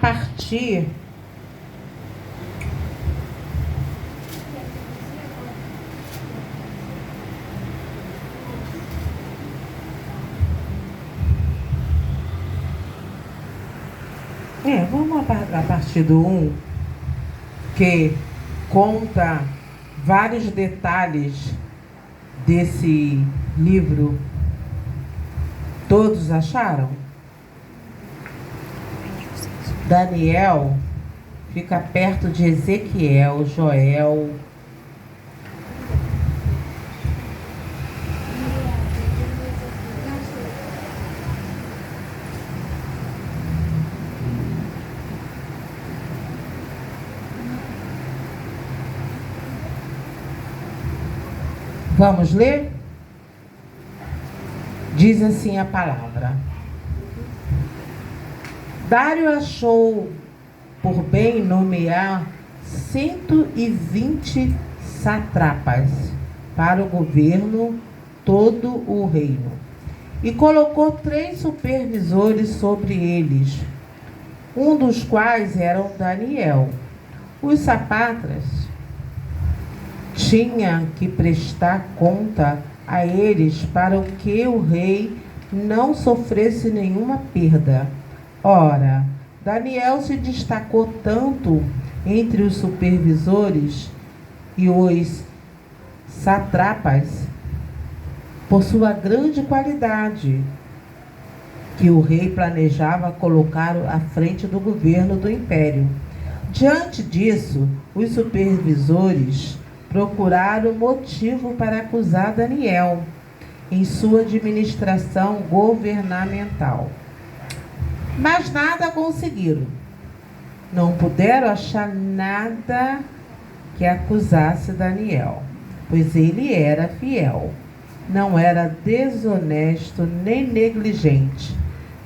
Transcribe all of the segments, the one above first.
partir vamos a partir do 1, que conta vários detalhes desse livro. Todos acharam? Daniel fica perto de Ezequiel, Joel. Vamos ler? Diz assim a palavra. Dário achou por bem nomear 120 sátrapas para o governo todo o reino, e colocou 3 supervisores sobre eles, um dos quais era o Daniel. Os sátrapas tinha que prestar conta a eles para que o rei não sofresse nenhuma perda. Ora, Daniel se destacou tanto entre os supervisores e os sátrapas por sua grande qualidade, que o rei planejava colocá-lo à frente do governo do império. Diante disso, os supervisores procuraram motivo para acusar Daniel em sua administração governamental. Mas nada conseguiram. Não puderam achar nada que acusasse Daniel, pois ele era fiel, não era desonesto nem negligente.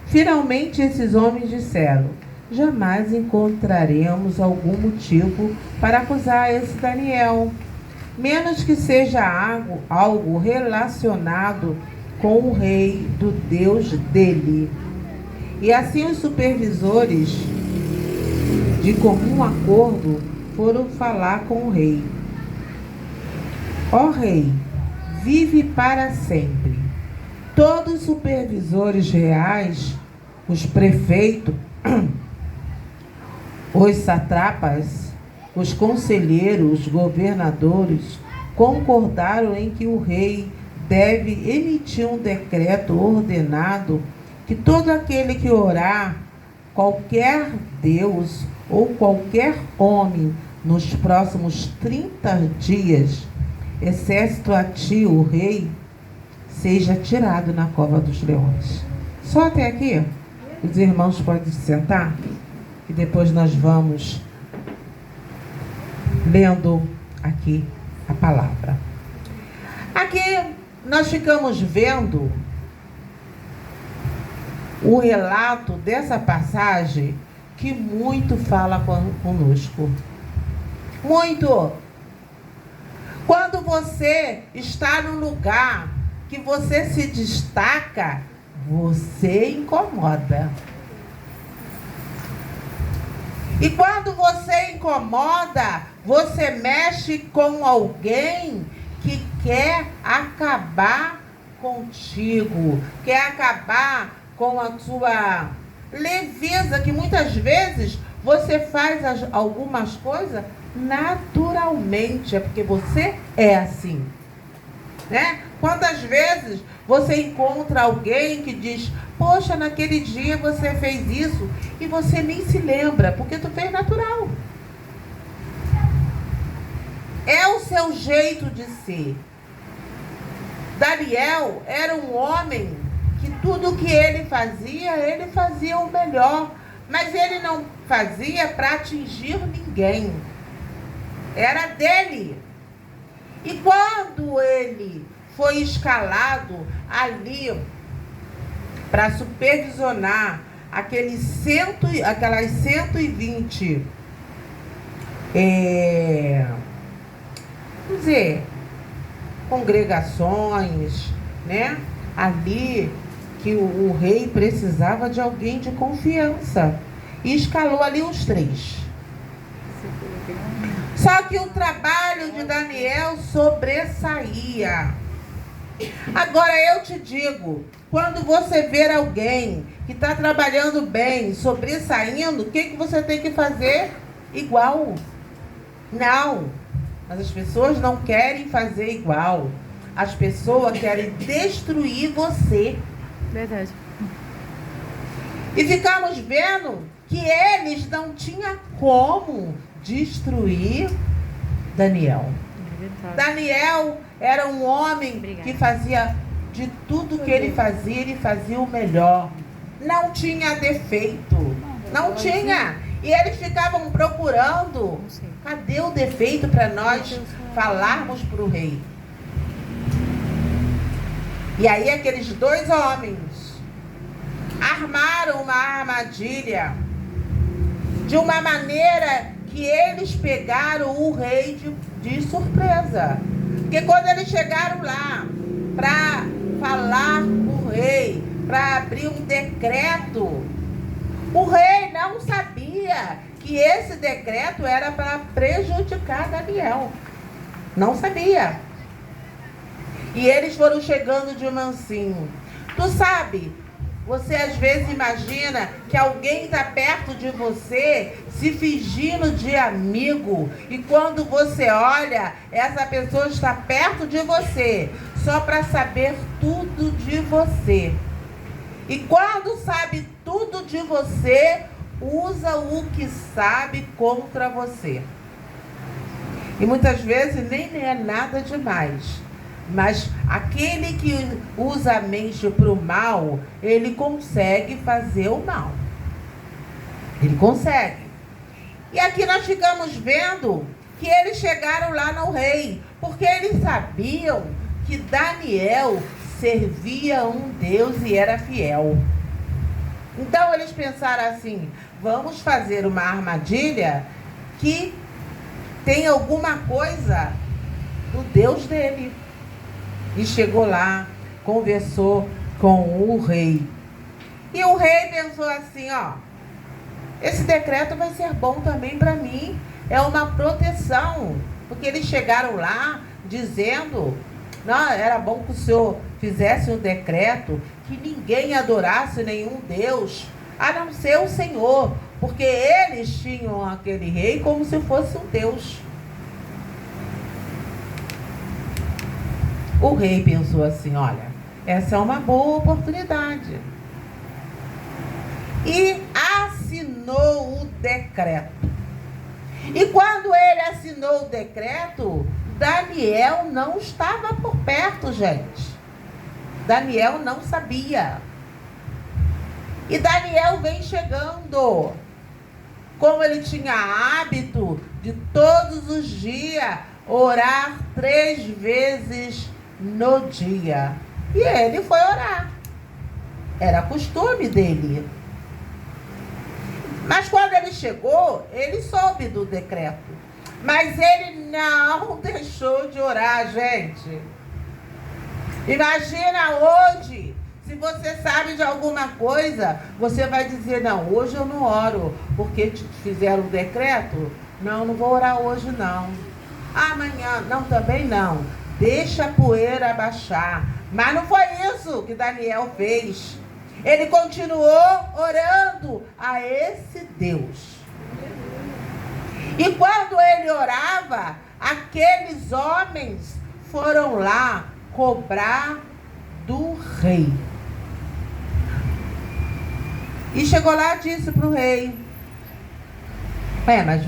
Finalmente, esses homens disseram: jamais encontraremos algum motivo para acusar esse Daniel, menos que seja algo relacionado com o rei do Deus dele. E assim os supervisores, de comum acordo, foram falar com o rei. Ó rei, vive para sempre. Todos os supervisores reais, os prefeitos, os sátrapas, os conselheiros, os governadores, concordaram em que o rei deve emitir um decreto ordenado que todo aquele que orar qualquer Deus ou qualquer homem nos próximos 30 dias, exceto a ti, o rei, seja tirado na cova dos leões. Só até aqui? Os irmãos podem se sentar e depois nós vamos lendo aqui a palavra. Aqui nós ficamos vendo o relato dessa passagem que muito fala conosco. Muito! Quando você está num lugar que você se destaca, você incomoda. E quando você incomoda, você mexe com alguém que quer acabar contigo, quer acabar com a sua leveza, que muitas vezes você faz algumas coisas naturalmente, é porque você é assim, né? Quantas vezes você encontra alguém que diz: poxa, naquele dia você fez isso, e você nem se lembra, porque tu fez natural. É o seu jeito de ser. Daniel era um homem que tudo que ele fazia o melhor, mas ele não fazia para atingir ninguém. Era dele. E quando ele foi escalado ali para supervisionar aquelas 120 vamos dizer, congregações, né? Ali que o rei precisava de alguém de confiança. e escalou ali os 3. Só que o trabalho de Daniel sobressaía. Agora eu te digo, quando você ver alguém que está trabalhando bem, sobressaindo, o que você tem que fazer? Igual. Não. Mas as pessoas não querem fazer igual. As pessoas querem destruir você. Verdade. E ficamos vendo que eles não tinham como destruir Daniel. Daniel era um homem que fazia de tudo que ele fazia o melhor. Não tinha defeito. Não tinha. E eles ficavam procurando. Cadê o defeito para nós falarmos para o rei? E aí aqueles 2 homens armaram uma armadilha de uma maneira que eles pegaram o rei de surpresa. Porque quando eles chegaram lá para falar com o rei, para abrir um decreto, o rei não sabia que esse decreto era para prejudicar Daniel. Não sabia. E eles foram chegando de mansinho. Tu sabe, você às vezes imagina que alguém está perto de você se fingindo de amigo. E quando você olha, essa pessoa está perto de você só para saber tudo de você. E quando sabe tudo de você, usa o que sabe contra você. E muitas vezes nem é nada demais. Mas aquele que usa a mente para o mal, ele consegue fazer o mal. Ele consegue. E aqui nós ficamos vendo que eles chegaram lá no rei, porque eles sabiam que Daniel servia um Deus e era fiel. Então eles pensaram assim: vamos fazer uma armadilha que tem alguma coisa do Deus dele. E chegou lá, conversou com o rei. E o rei pensou assim, ó, esse decreto vai ser bom também para mim. É uma proteção. Porque eles chegaram lá dizendo, não, era bom que o senhor fizesse um decreto que ninguém adorasse nenhum Deus, a não ser o Senhor. Porque eles tinham aquele rei como se fosse um Deus. O rei pensou assim, olha, essa é uma boa oportunidade. E assinou o decreto. E quando ele assinou o decreto, Daniel não estava por perto, gente. Daniel não sabia. E Daniel vem chegando. Como ele tinha hábito de todos os dias orar 3 vezes no dia. E ele foi orar. Era costume dele. Mas quando ele chegou, ele soube do decreto. Mas ele não deixou de orar, gente. Imagina hoje, se você sabe de alguma coisa, você vai dizer, não, hoje eu não oro, porque te fizeram um decreto. Não, não vou orar hoje não. Amanhã, não, também não. Deixa a poeira abaixar. Mas não foi isso que Daniel fez. Ele continuou orando a esse Deus. E quando ele orava, aqueles homens foram lá cobrar do rei. E chegou lá e disse para o rei, mas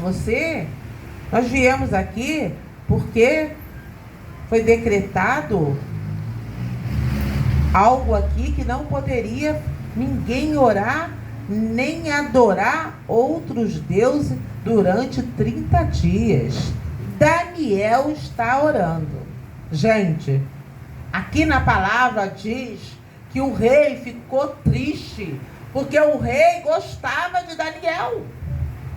nós viemos aqui porque foi decretado algo aqui que não poderia ninguém orar nem adorar outros deuses durante 30 dias. Daniel está orando. Gente, aqui na palavra diz que o rei ficou triste, porque o rei gostava de Daniel.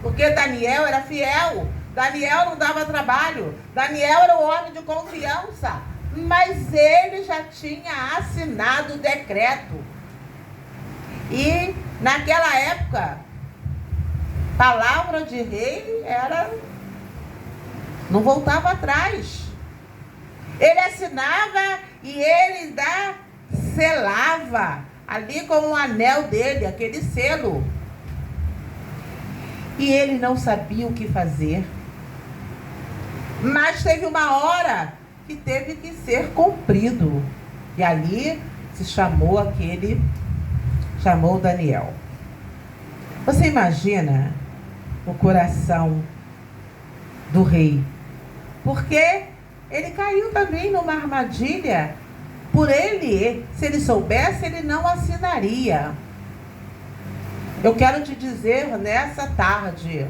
Porque Daniel era fiel. Daniel não dava trabalho. Daniel era um homem de confiança. Mas ele já tinha assinado o decreto. E naquela época, Palavra de rei era... não voltava atrás. Ele assinava e ele ainda selava ali com o anel dele, aquele selo. E ele não sabia o que fazer. Mas teve uma hora que teve que ser cumprido. E ali se chamou chamou Daniel. Você imagina o coração do rei? Porque ele caiu também numa armadilha. Por ele, se ele soubesse, ele não assinaria. Eu quero te dizer nessa tarde,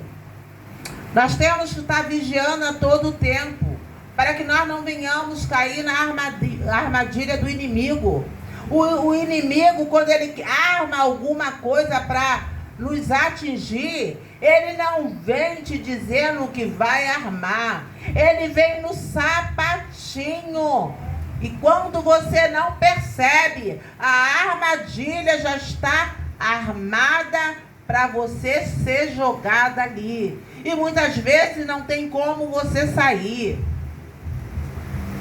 nós temos que estar vigiando a todo tempo, para que nós não venhamos cair na armadilha do inimigo. O inimigo, quando ele arma alguma coisa para nos atingir, ele não vem te dizendo que vai armar. Ele vem no sapatinho. E quando você não percebe, a armadilha já está armada para você ser jogada ali. E muitas vezes não tem como você sair.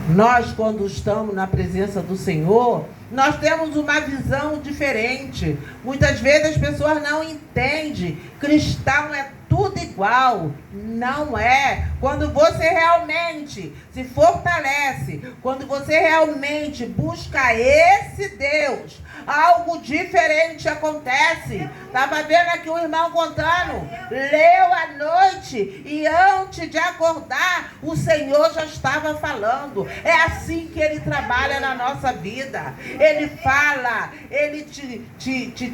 Nós, quando estamos na presença do Senhor, nós temos uma visão diferente. Muitas vezes as pessoas não entendem. Cristão é tudo igual. Não é. Quando você realmente se fortalece, quando você realmente busca esse Deus, algo diferente acontece. Estava vendo aqui um irmão contando. Leu à noite e antes de acordar, o Senhor já estava falando. É assim que Ele trabalha na nossa vida. Ele fala, Ele te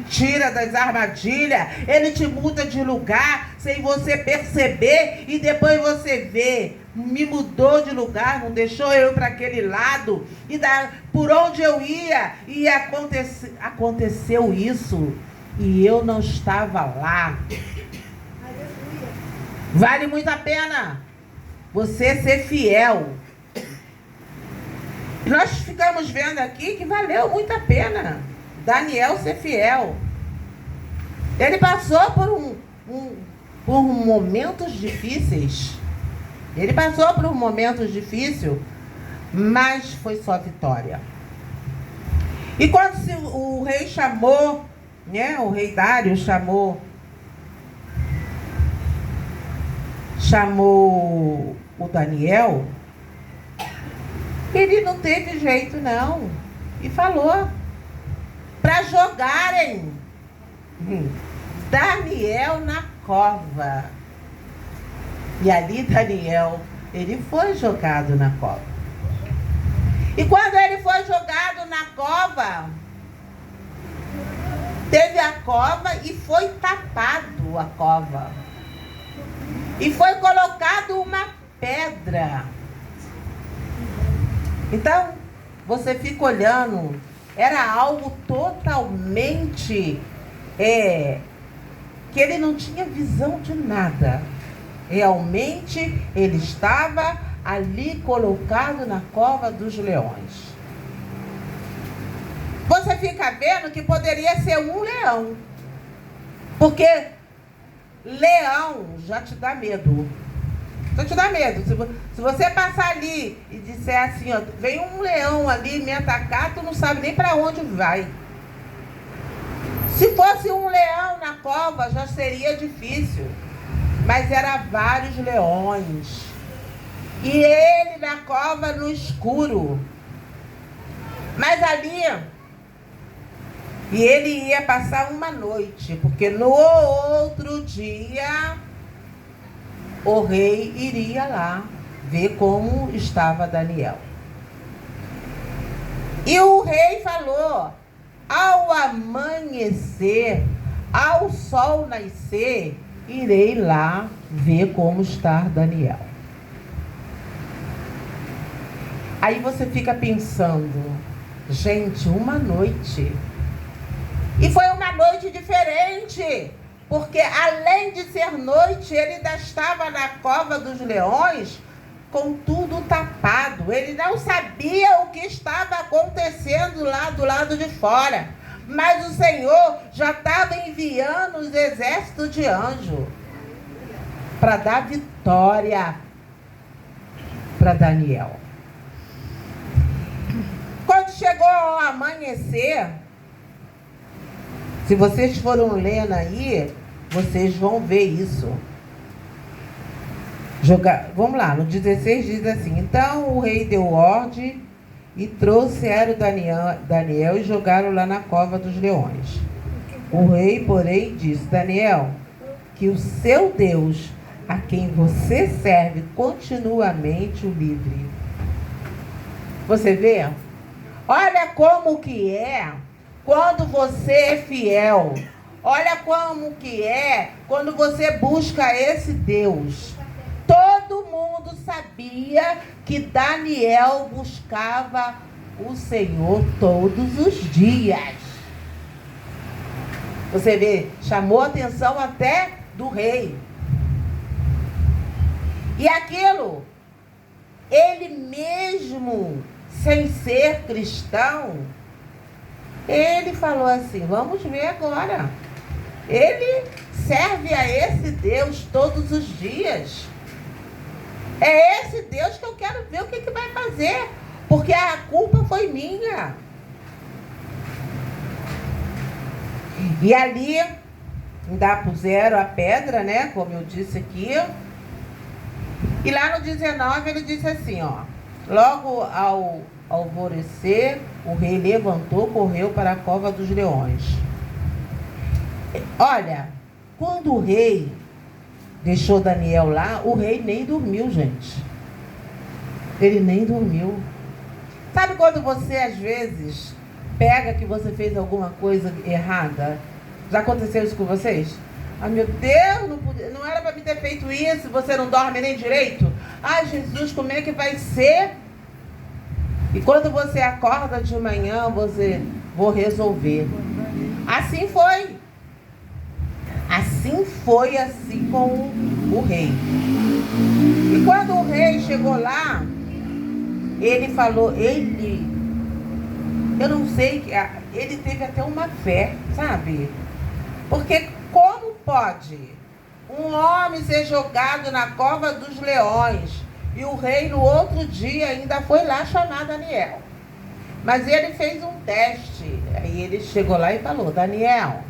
tira das armadilhas, Ele te muda de lugar sem você perceber e depois você vê. Me mudou de lugar, não deixou eu ir para aquele lado. E por onde eu ia, e aconteceu isso. E eu não estava lá. Vale muito a pena você ser fiel. Nós ficamos vendo aqui que valeu muito a pena Daniel ser fiel. Ele passou por momentos difíceis. Ele passou por um momento difícil, mas foi só vitória. E quando o rei chamou, né, o rei Dário chamou o Daniel, ele não teve jeito não. E falou para jogarem Daniel na cova. E ali Daniel, ele foi jogado na cova. E quando ele foi jogado na cova, teve a cova e foi tapado a cova. E foi colocado uma pedra. Então, você fica olhando, era algo totalmente, que ele não tinha visão de nada. Realmente, ele estava ali colocado na cova dos leões. Você fica vendo que poderia ser um leão. Porque leão já te dá medo. Já te dá medo. Se você passar ali e disser assim, ó, vem um leão ali me atacar, tu não sabe nem para onde vai. Se fosse um leão na cova, já seria difícil. Mas eram vários leões. E ele na cova no escuro. Mas ali... E ele ia passar uma noite, porque no outro dia o rei iria lá ver como estava Daniel. E o rei falou, ao amanhecer, ao sol nascer, irei lá ver como está Daniel. Aí você fica pensando, gente, uma noite... E foi uma noite diferente, porque além de ser noite, ele ainda estava na cova dos leões com tudo tapado. Ele não sabia o que estava acontecendo lá do lado de fora. Mas o Senhor já estava enviando os exércitos de anjos. para dar vitória para Daniel. Quando chegou ao amanhecer, se vocês foram lendo aí, vocês vão ver isso. Vamos lá, no 16 diz assim: então o rei deu ordem e trouxeram Daniel e jogaram lá na cova dos leões. O rei, porém, disse: Daniel, que o seu Deus, a quem você serve continuamente, o livre. Você vê? Olha como que é quando você é fiel. Olha como que é quando você busca esse Deus. Todo mundo sabia que Daniel buscava o Senhor todos os dias. Você vê, chamou a atenção até do rei. E aquilo, ele mesmo, sem ser cristão, ele falou assim: vamos ver agora. Ele serve a esse Deus todos os dias. É esse Deus que eu quero ver o que vai fazer, porque a culpa foi minha. E ali, ainda puseram a pedra, né, como eu disse aqui. E lá no 19 ele disse assim, ó: logo ao alvorecer, o rei levantou, correu para a cova dos leões. Olha, quando o rei deixou Daniel lá, o rei nem dormiu, gente. Ele nem dormiu. Sabe quando você, às vezes, pega que você fez alguma coisa errada? Já aconteceu isso com vocês? Ah, meu Deus, não era para me ter feito isso, você não dorme nem direito? Ai, Jesus, como é que vai ser? E quando você acorda de manhã, você, vou resolver. Assim foi. Assim foi, assim com o rei. E quando o rei chegou lá, ele falou, eu não sei, ele teve até uma fé, sabe? Porque como pode um homem ser jogado na cova dos leões e o rei no outro dia ainda foi lá chamar Daniel? Mas ele fez um teste. Aí ele chegou lá e falou: Daniel,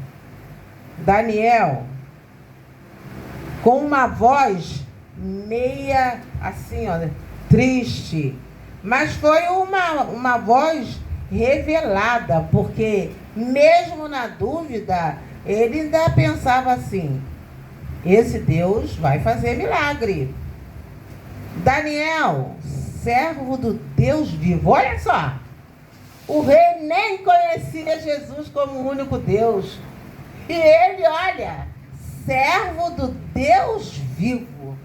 com uma voz meia assim, ó, triste, mas foi uma voz revelada, porque mesmo na dúvida, ele ainda pensava assim: esse Deus vai fazer milagre. Daniel, servo do Deus vivo. Olha só, o rei nem conhecia Jesus como o único Deus. E ele, olha, servo do Deus vivo.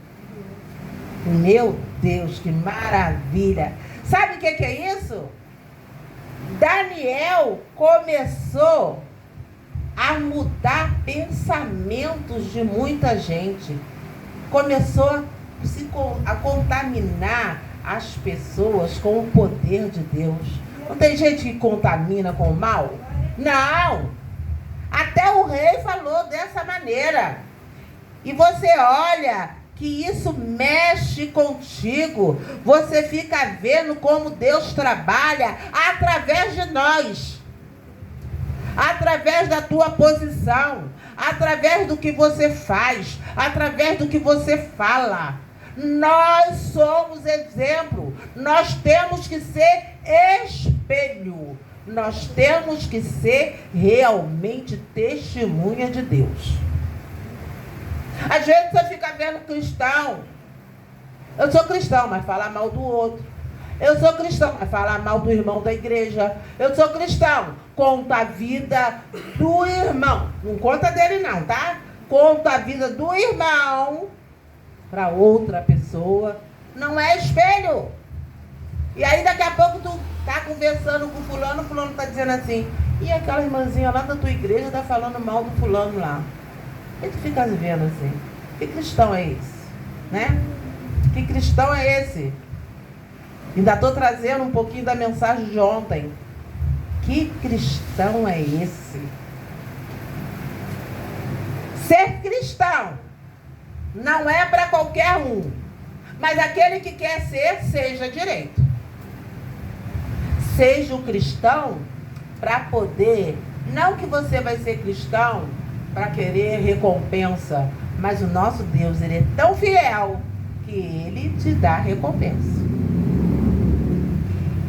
Meu Deus, que maravilha. Sabe o que é isso? Daniel começou a mudar pensamentos de muita gente. Começou a contaminar as pessoas com o poder de Deus. Não tem gente que contamina com o mal? Não! Até o rei falou dessa maneira. E você olha que isso mexe contigo. Você fica vendo como Deus trabalha através de nós. Através da tua posição. Através do que você faz. Através do que você fala. Nós somos exemplo. Nós temos que ser espelho. Nós temos que ser realmente testemunha de Deus. Às vezes você fica vendo cristão. Eu sou cristão, mas fala mal do outro. Eu sou cristão, mas fala mal do irmão da igreja. Eu sou cristão, conta a vida do irmão. Não conta dele não, tá? Conta a vida do irmão para outra pessoa. Não é espelho. E aí daqui a pouco tu tá conversando com o fulano tá dizendo assim: e aquela irmãzinha lá da tua igreja tá falando mal do fulano lá. E tu fica vendo assim: que cristão é esse? Né? Que cristão é esse? Ainda estou trazendo um pouquinho da mensagem de ontem. Que cristão é esse? Ser cristão Não é para qualquer um. Mas aquele que quer ser, seja direito. Seja um cristão para poder... Não que você vai ser cristão para querer recompensa, mas o nosso Deus, ele é tão fiel que ele te dá recompensa.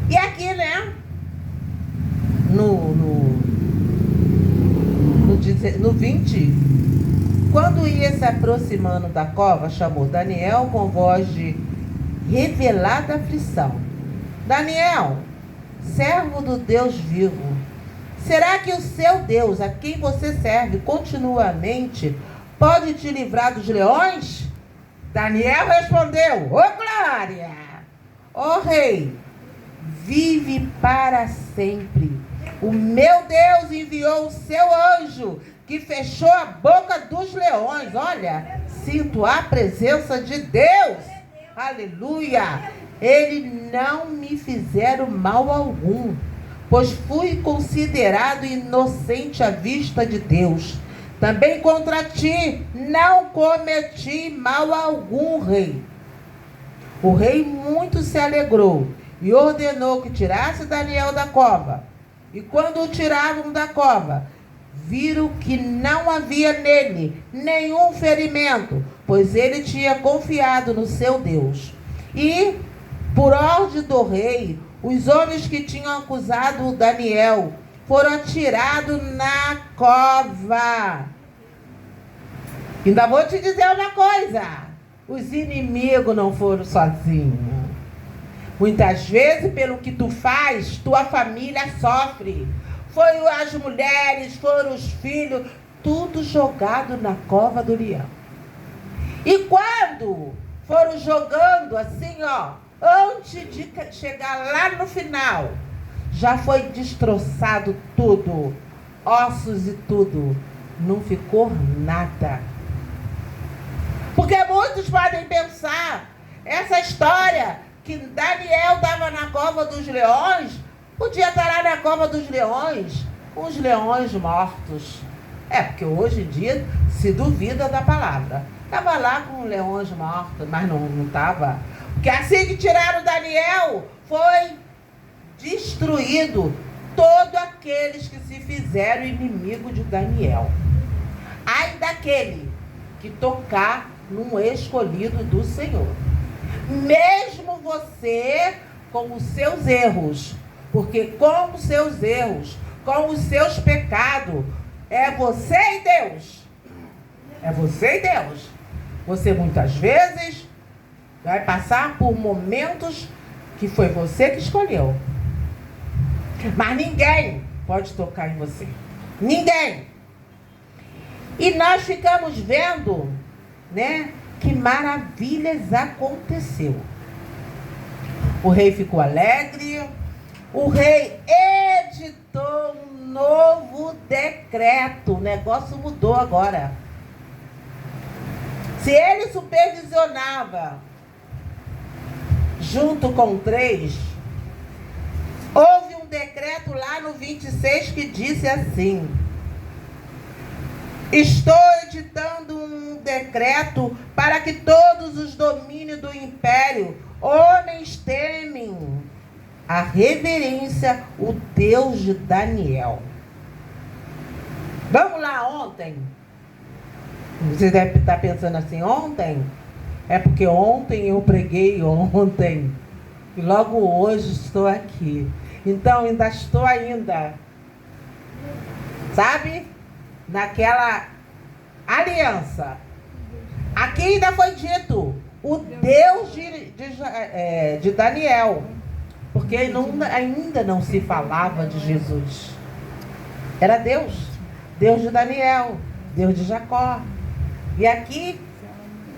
E aqui, né, no 20, quando ia se aproximando da cova, chamou Daniel com voz de revelada aflição. Daniel, servo do Deus vivo, será que o seu Deus, a quem você serve continuamente, pode te livrar dos leões? Daniel respondeu: Ô glória! Ó rei, vive para sempre. O meu Deus enviou o seu anjo, que fechou a boca dos leões. Olha, sinto a presença de Deus. Aleluia! Eles não me fizeram mal algum, pois fui considerado inocente à vista de Deus. Também contra ti não cometi mal algum, rei. O rei muito se alegrou e ordenou que tirasse Daniel da cova. E quando o tiravam da cova, viram que não havia nele nenhum ferimento, pois ele tinha confiado no seu Deus. E, por ordem do rei, os homens que tinham acusado Daniel foram atirados na cova. Ainda vou te dizer uma coisa: os inimigos não foram sozinhos. Muitas vezes, pelo que tu faz, tua família sofre. Foram as mulheres, foram os filhos, tudo jogado na cova do leão. E quando foram jogando assim, ó, antes de chegar lá no final, já foi destroçado tudo, ossos e tudo, não ficou nada. Porque muitos podem pensar, essa história que Daniel estava na cova dos leões, podia estar lá na cova dos leões, com os leões mortos. Porque hoje em dia se duvida da palavra. Estava lá com leões mortos, mas não estava. Porque assim que tiraram Daniel, foi destruído todos aqueles que se fizeram inimigo de Daniel. Ai daquele que tocar num escolhido do Senhor. Mesmo você com os seus erros, porque com os seus erros, com os seus pecados, é você e Deus. É você e Deus. Você muitas vezes vai passar por momentos que foi você que escolheu. Mas ninguém pode tocar em você. Ninguém. E nós ficamos vendo, né, que maravilhas aconteceu. O rei ficou alegre. O rei editou um novo decreto. O negócio mudou agora. Se ele supervisionava junto com 3, houve um decreto lá no 26 que disse assim: estou editando um decreto para que todos os domínios do império, homens temem a reverência, o Deus de Daniel. Vamos lá, ontem. Você deve estar pensando assim, ontem? É porque ontem eu preguei ontem. E logo hoje estou aqui. Então ainda estou sabe? Naquela aliança. Aqui ainda foi dito o Deus de Daniel. Porque ainda não se falava de Jesus. Era Deus. Deus de Daniel. Deus de Jacó. E aqui,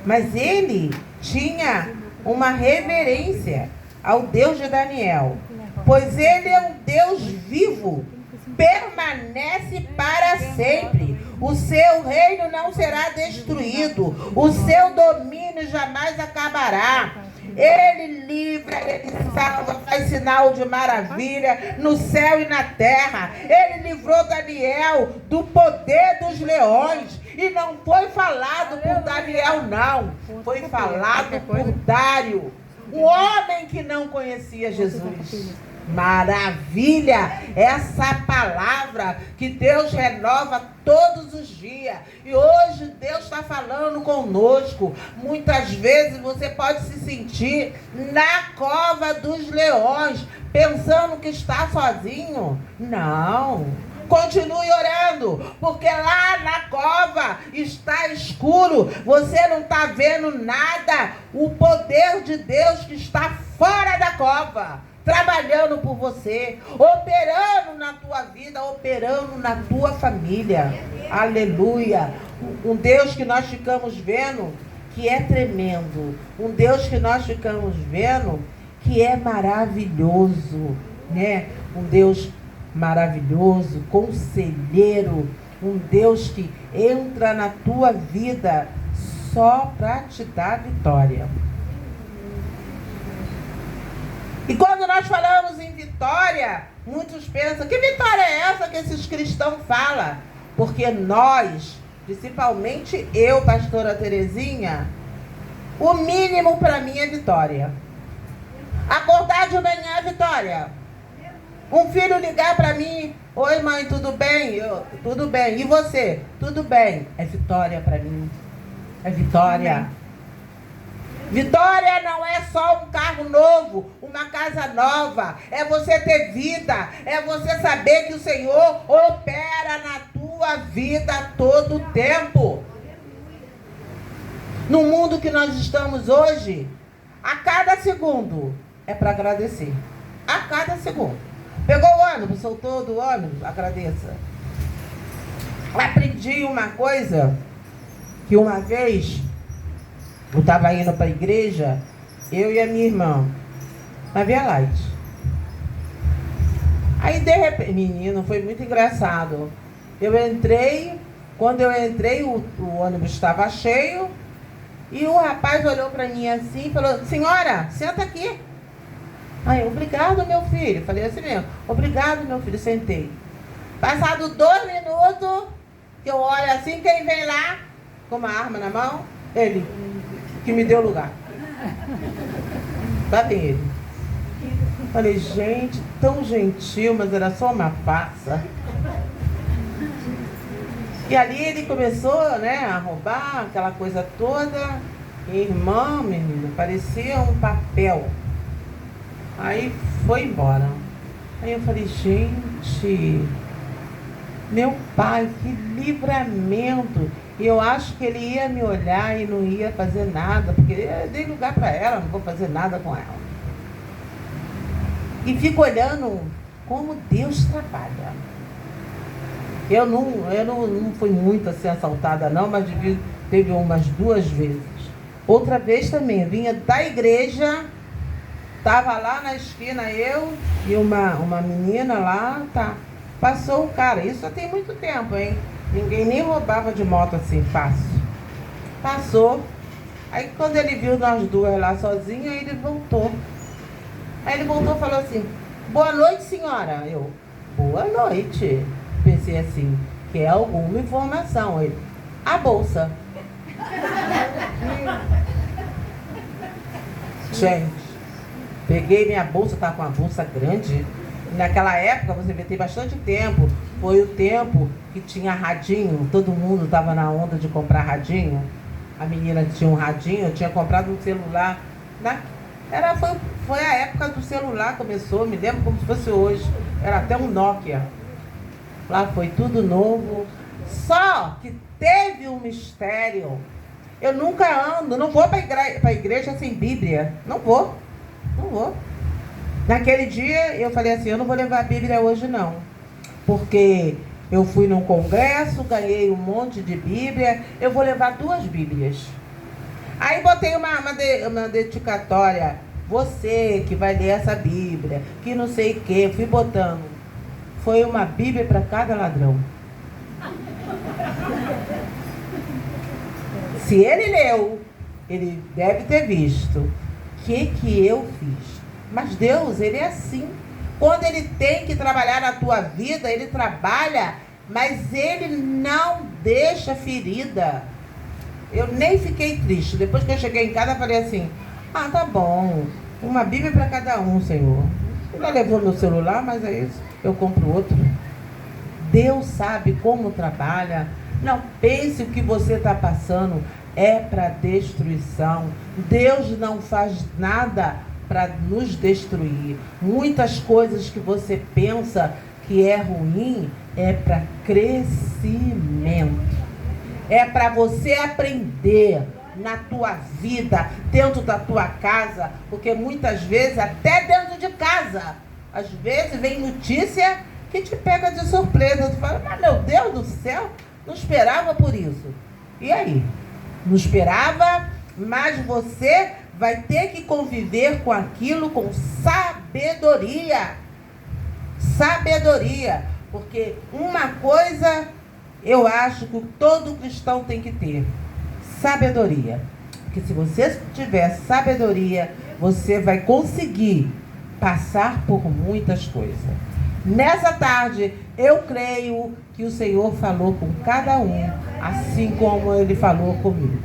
mas ele tinha uma reverência ao Deus de Daniel. Pois ele é um Deus vivo, permanece para sempre. O seu reino não será destruído. O seu domínio jamais acabará. Ele livra, ele salva, faz sinal de maravilha no céu e na terra. Ele livrou Daniel do poder dos leões. E não foi falado por Daniel, não. Foi falado por Dário, um homem que não conhecia Jesus. Maravilha! Essa palavra que Deus renova todos os dias. E hoje Deus está falando conosco. Muitas vezes você pode se sentir na cova dos leões, pensando que está sozinho. Não. Continue orando, porque lá na cova está escuro. Você não está vendo nada. O poder de Deus que está fora da cova, trabalhando por você, operando na tua vida, operando na tua família. Aleluia. Um Deus que nós ficamos vendo que é tremendo. Um Deus que nós ficamos vendo que é maravilhoso, né? Um Deus maravilhoso, conselheiro, um Deus que entra na tua vida só para te dar vitória. E quando nós falamos em vitória, muitos pensam, que vitória é essa que esses cristãos falam? Porque nós, principalmente eu, pastora Terezinha, o mínimo para mim é vitória. Acordar de manhã é vitória. Um filho ligar para mim, oi mãe, tudo bem? Tudo bem. E você? Tudo bem. É vitória para mim. É vitória. Amém. Vitória não é só um carro novo, uma casa nova. É você ter vida. É você saber que o Senhor opera na tua vida todo o tempo. No mundo que nós estamos hoje, a cada segundo é para agradecer. A cada segundo. Pegou o ônibus, soltou do ônibus, agradeça. Aprendi uma coisa, que uma vez eu estava indo para a igreja, eu e a minha irmã, na Via Light. Aí de repente, menino, foi muito engraçado. Quando eu entrei, o ônibus estava cheio, e o rapaz olhou para mim assim e falou, senhora, senta aqui. Aí, obrigado, meu filho. Falei assim mesmo, obrigado, meu filho. Sentei. Passado 2 minutos, que eu olho assim, quem vem lá com uma arma na mão? Ele, que me deu lugar. Lá vem ele. Falei, gente, tão gentil, mas era só uma farsa. E ali ele começou, né, a roubar aquela coisa toda. Irmã, menina, parecia um papel. Aí foi embora. Aí eu falei, gente, meu pai, que livramento. E eu acho que ele ia me olhar e não ia fazer nada, porque eu dei lugar para ela, não vou fazer nada com ela. E fico olhando como Deus trabalha. Eu não fui muito assim assaltada não, mas teve umas 2 vezes. Outra vez também, vinha da igreja. Tava lá na esquina eu e uma menina lá, tá. Passou um cara, isso já tem muito tempo, hein? Ninguém nem roubava de moto assim, fácil. Passou. Aí quando ele viu nós duas lá sozinhas, ele voltou. Aí ele voltou e falou assim, boa noite, senhora. Eu, boa noite. Pensei assim, quer alguma informação? Ele, a bolsa. Gente. Peguei minha bolsa, estava com uma bolsa grande. Naquela época, você vê, tem bastante tempo. Foi o tempo que tinha radinho. Todo mundo estava na onda de comprar radinho. A menina tinha um radinho, eu tinha comprado um celular. Foi a época do celular, começou, me lembro como se fosse hoje. Era até um Nokia. Lá foi tudo novo. Só que teve um mistério. Eu nunca ando, não vou para a igreja sem Bíblia. Não vou. Naquele dia eu falei assim, eu não vou levar a Bíblia hoje não, porque eu fui num congresso, ganhei um monte de Bíblia, eu vou levar 2 Bíblias. Aí botei uma dedicatória, você que vai ler essa Bíblia, que não sei o que, fui botando. Foi uma Bíblia para cada ladrão. Se ele leu, ele deve ter visto o que eu fiz. Mas Deus, ele é assim. Quando ele tem que trabalhar na tua vida, ele trabalha, mas ele não deixa ferida. Eu nem fiquei triste. Depois que eu cheguei em casa, eu falei assim, tá bom, uma Bíblia para cada um, Senhor. Ele levou meu celular, mas é isso, eu compro outro. Deus sabe como trabalha. Não pense o que você está passando é para destruição. Deus não faz nada para nos destruir. Muitas coisas que você pensa que é ruim é para crescimento. É para você aprender na tua vida, dentro da tua casa, porque muitas vezes, até dentro de casa, às vezes vem notícia que te pega de surpresa. Tu fala, mas meu Deus do céu, não esperava por isso. E aí? Não esperava, mas você vai ter que conviver com aquilo com sabedoria. Sabedoria. Porque uma coisa eu acho que todo cristão tem que ter: sabedoria. Porque se você tiver sabedoria, você vai conseguir passar por muitas coisas. Nessa tarde, eu creio que o Senhor falou com cada um, assim como Ele falou comigo.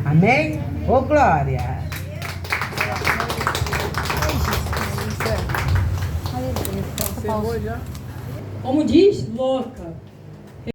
Amém? Ô, glória! Como diz, louca.